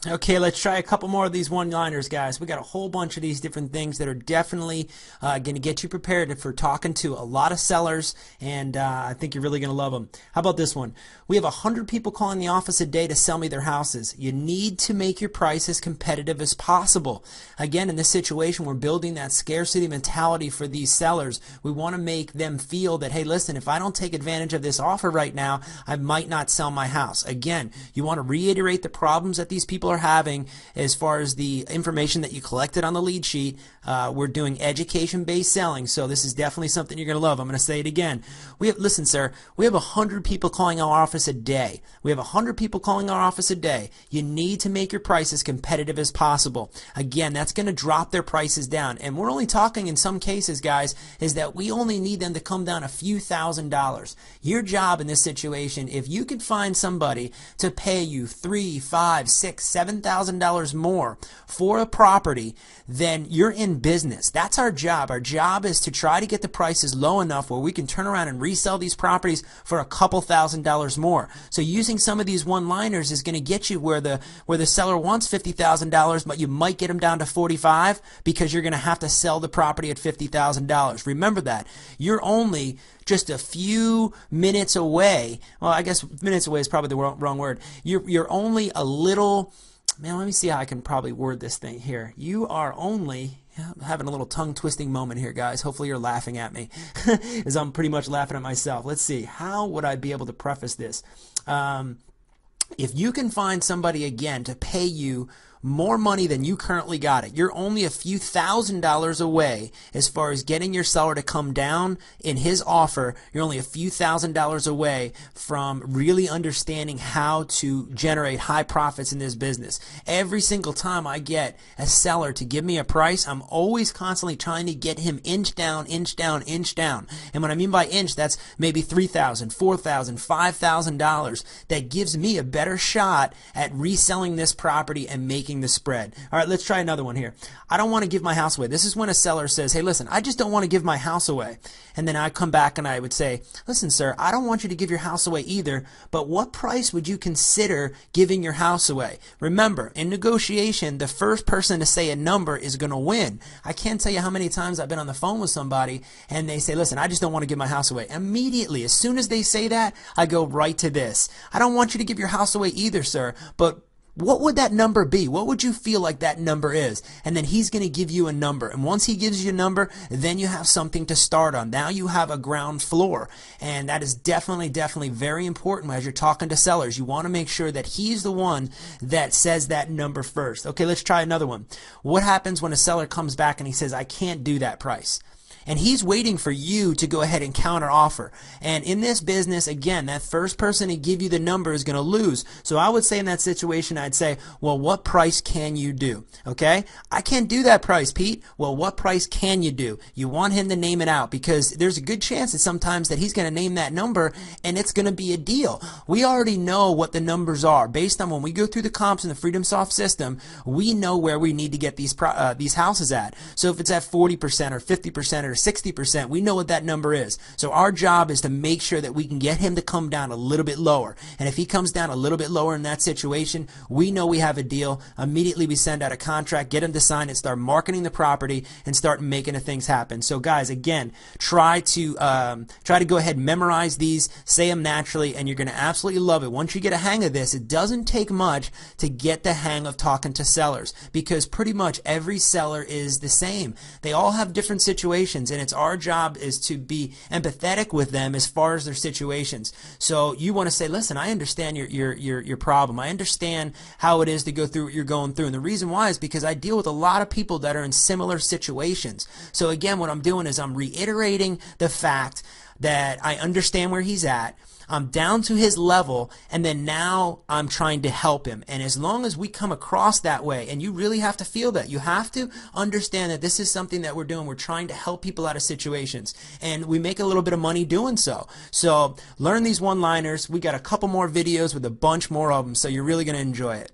Okay, let's try a couple more of these one-liners, guys. We got a whole bunch of these different things that are definitely going to get you prepared for talking to a lot of sellers, and I think you're really going to love them. How about this one? We have 100 people calling the office a day to sell me their houses. You need to make your price as competitive as possible. Again, in this situation, we're building that scarcity mentality for these sellers. We want to make them feel that, hey, listen, if I don't take advantage of this offer right now, I might not sell my house. Again, you want to reiterate the problems that these people are having as far as the information that you collected on the lead sheet. We're doing education-based selling, so this is definitely something you're going to love. I'm going to say it again. Listen, sir, we have 100 people calling our office a day. We have 100 people calling our office a day. You need to make your price as competitive as possible. Again, that's going to drop their prices down, and we're only talking in some cases, guys, is that we only need them to come down a few $1,000s. Your job in this situation, if you could find somebody to pay you $3,000, $5,000, $6,000, $7,000 more for a property, then you're in business. That's our job. Our job is to try to get the prices low enough where we can turn around and resell these properties for a couple $1,000s more. So using some of these one-liners is going to get you where the seller wants $50,000, but you might get them down to $45,000 because you're going to have to sell the property at $50,000. Remember that. You're only just a few minutes away. Well, I guess minutes away is probably the wrong word. You're only a little. Man, let me see how I can probably word this thing here. You are only. I'm having a little tongue-twisting moment here, guys. Hopefully you're laughing at me, as I'm pretty much laughing at myself. Let's see. How would I be able to preface this? If you can find somebody, again, to pay you more money than you currently got it, you're only a few $1,000s away as far as getting your seller to come down in his offer. You're only a few $1,000s away from really understanding how to generate high profits in this business. Every single time I get a seller to give me a price, I'm always constantly trying to get him inch down, inch down, inch down. And what I mean by inch, that's maybe $3,000, $4,000, $5,000. That gives me a better shot at reselling this property and making the spread. All right, let's try another one here. I don't want to give my house away. This is when a seller says, hey, listen, I just don't want to give my house away. And then I come back and I would say, listen, sir, I don't want you to give your house away either, but what price would you consider giving your house away? Remember, in negotiation, the first person to say a number is going to win. I can't tell you how many times I've been on the phone with somebody and they say, listen, I just don't want to give my house away. Immediately, as soon as they say that, I go right to this. I don't want you to give your house away either, sir, but what would that number be? What would you feel like that number is? And then he's going to give you a number. And once he gives you a number, then you have something to start on. Now you have a ground floor. And that is definitely very important as you're talking to sellers. You want to make sure that he's the one that says that number first. Okay, let's try another one. What happens when a seller comes back and he says, I can't do that price? And he's waiting for you to go ahead and counter offer. And in this business, again, that first person to give you the number is going to lose. So I would say in that situation, I'd say, well, what price can you do? Okay? I can't do that price, Pete. Well, what price can you do? You want him to name it out because there's a good chance that sometimes that he's going to name that number and it's going to be a deal. We already know what the numbers are. Based on when we go through the comps in the Freedom Soft system, we know where we need to get these houses at. So if it's at 40% or 50% or 60%, we know what that number is. So our job is to make sure that we can get him to come down a little bit lower. And if he comes down a little bit lower in that situation, we know we have a deal. Immediately we send out a contract, get him to sign it, start marketing the property, and start making the things happen. So guys, again, try to go ahead and memorize these, say them naturally, and you're going to absolutely love it. Once you get a hang of this, it doesn't take much to get the hang of talking to sellers because pretty much every seller is the same. They all have different situations, and it's our job is to be empathetic with them as far as their situations. So you want to say, listen, I understand your problem. I understand how it is to go through what you're going through. And the reason why is because I deal with a lot of people that are in similar situations. So again, what I'm doing is I'm reiterating the fact that I understand where he's at. I'm down to his level, and then now I'm trying to help him. And as long as we come across that way, and you really have to feel that, you have to understand that this is something that we're doing. We're trying to help people out of situations, and we make a little bit of money doing so. So learn these one-liners. We got a couple more videos with a bunch more of them, so you're really going to enjoy it.